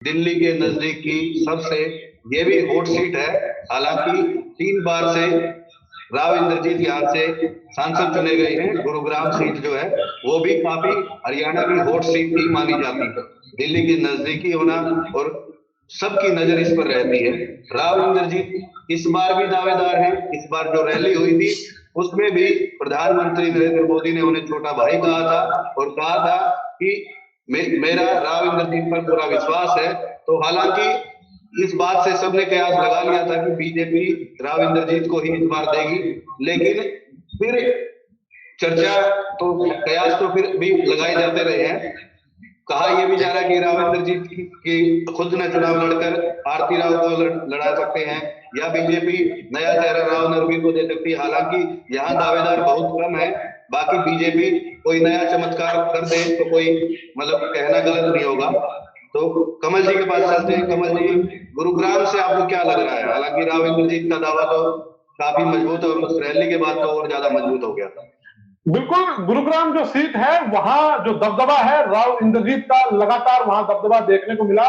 दिल्ली के नजदीक की सबसे ये भी हॉट सीट है। हालांकि 3 बार से राव इंद्रजीत यहाँ से सांसद चुने गए हैं। गुरुग्राम सीट जो है वो भी काफी हरियाणा की हॉट सीट ही मानी जाती है। दिल्ली के नजदीकी होना और सबकी नजर इस पर रहती है। राव इंद्रजीत इस बार भी दावेदार हैं। इस बार जो रैली हुई थी उसमें भी प्रधानमंत्री नरेंद्र मोदी ने उन्हें छोटा भाई कहा था और कहा था कि मेरा राव इंद्रजीत पर पूरा विश्वास है। तो हालांकि इस बात से सबने कयास लगा लिया था कि बीजेपी राव इंद्रजीत को ही इस बार देगी, लेकिन फिर चर्चा तो कयास तो फिर भी लगाए जाते रहे हैं। कहा यह भी जा रहा है कि राव इंद्रजीत की खुद न चुनाव लड़कर आरती राव को लड़ा सकते हैं या बीजेपी नया चेहरा राव नरवीर को दे सकती है। हालांकि यहाँ दावेदार बहुत कम है। बाकी बीजेपी कोई नया चमत्कार कर दे तो कोई मतलब कहना गलत नहीं होगा। तो कमल जी के पास चलते हैं। कमल जी, गुरुग्राम से आपको क्या लग रहा है? हालांकि राव इंद्रजीत का दावा तो काफी मजबूत है और उस रैली के बाद तो और ज्यादा मजबूत हो गया था। बिल्कुल, गुरुग्राम जो सीट है वहां जो दबदबा है राव इंद्रजीत का, लगातार वहां दबदबा देखने को मिला।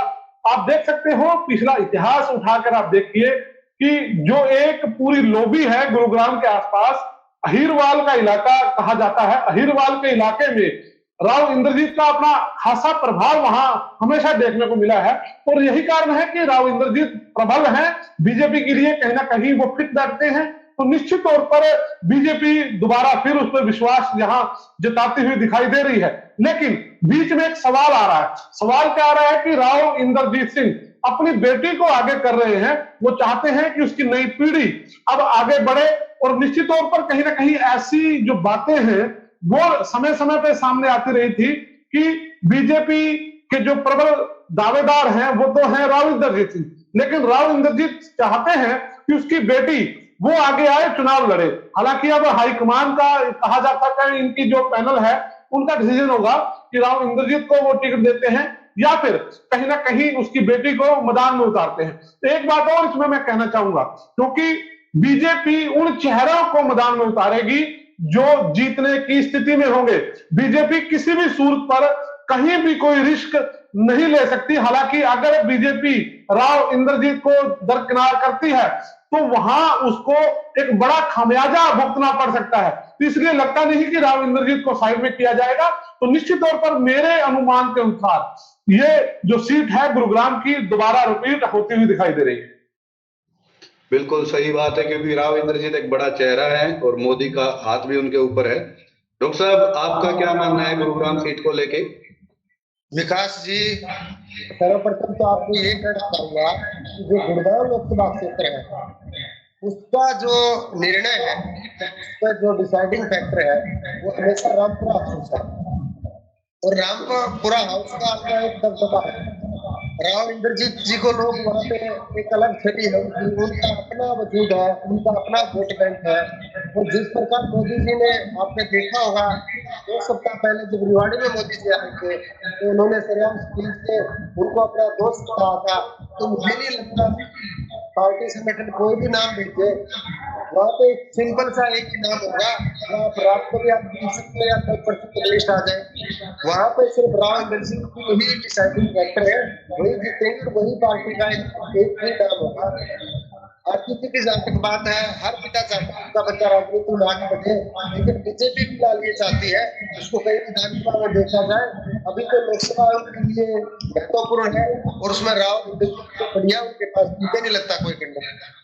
आप देख सकते हो पिछला इतिहास उठाकर आप देखिए कि जो एक पूरी लॉबी है गुरुग्राम के आसपास, अहिरवाल का इलाका कहा जाता है। अहिरवाल के इलाके में राव इंद्रजीत का अपना खासा प्रभाव वहां हमेशा देखने को मिला है और यही कारण है कि राव इंद्रजीत प्रबल हैं। बीजेपी के लिए कहीं ना कहीं वो फिट बैठते हैं। तो निश्चित तौर पर बीजेपी दोबारा फिर उस पर विश्वास यहां जताती हुई दिखाई दे रही है। लेकिन बीच में एक सवाल आ रहा है। सवाल क्या आ रहा है कि राव इंद्रजीत सिंह अपनी बेटी को आगे कर रहे हैं। वो चाहते हैं कि उसकी नई पीढ़ी अब आगे बढ़े और निश्चित तौर पर कहीं ना कहीं ऐसी जो बातें हैं वो समय समय पे सामने आती रही थी कि बीजेपी के जो प्रबल दावेदार हैं वो तो हैं राव इंद्रजीत सिंह, लेकिन राव इंद्रजीत चाहते हैं कि उसकी बेटी वो आगे आए, चुनाव लड़े। हालांकि अब हाईकमान का कहा जाता है, इनकी जो पैनल है उनका डिसीजन होगा कि राव इंद्रजीत को वो टिकट देते हैं या फिर कहीं ना कहीं उसकी बेटी को मैदान में उतारते हैं। तो एक बात और इसमें मैं कहना चाहूंगा, क्योंकि बीजेपी उन चेहरों को मैदान में उतारेगी जो जीतने की स्थिति में होंगे। बीजेपी किसी भी सूरत पर कहीं भी कोई रिस्क नहीं ले सकती। हालांकि अगर बीजेपी राव इंद्रजीत को दरकिनार करती है तो वहां उसको एक बड़ा खामियाजा भुगतना पड़ सकता है। तो इसलिए लगता नहीं कि राव इंद्रजीत को साइड में किया जाएगा। तो निश्चित तौर पर मेरे अनुमान के अनुसार ये जो सीट है गुरुग्राम की दोबारा रिपीट होती हुई दिखाई दे रही है। बिल्कुल सही बात है, क्योंकि राव इंद्रजीत एक बड़ा चेहरा है और मोदी का हाथ भी उनके ऊपर है। डॉक्टर साहब, आपका क्या मानना है गुरुग्राम सीट को लेके? विकास जी, सर्वप्रथम तो आपको ये कहना चाहूंगा कि जो गुड़गांव लोकसभा क्षेत्र है उसका जो निर्णय है, उसका जो डिसाइडिंग फैक्टर है वो हमेशा रामपुरा हाउस है और रामपुरा हाउस का अपना एक दबदबा है। राव इंद्रजीत जी को लोग वहाँ पे एक अलग छवि है, उनका अपना वजूद है, उनका अपना वोट बैंक है। और जिस प्रकार मोदी जी ने, आपने देखा होगा 2 सप्ताह पहले जब रिवाड़ी में मोदी जी आए थे तो उन्होंने सरेआम स्पीच से उनको अपना दोस्त कहा था। तो मुझे नहीं लगता पार्टी संगठन कोई भी नाम भेजे, वहाँ पे एक सिंपल सा एक ही नाम होगा, आप रात को भी आप देख सकते हैं या 10% लिस्ट आ जाए। वहाँ पे सिर्फ राव इंद्रजीत की वही डिसाइडिंग फैक्टर है, वही जीतेंगे, वही पार्टी का एक ही नाम होगा। आरसीपी की जहाँ तक बात है, हर पिता चाहता है उनका बच्चा राजनीति में आगे बढ़े, लेकिन बीजेपी फिलहाल ये चाहती है उसको कई विधानसभा में देखा जाए। अभी तो लोकसभा के लिए महत्वपूर्ण है और उसमें राव इंद्रजीत को बढ़िया उनके पास मुझे नहीं लगता कोई कंडक्टर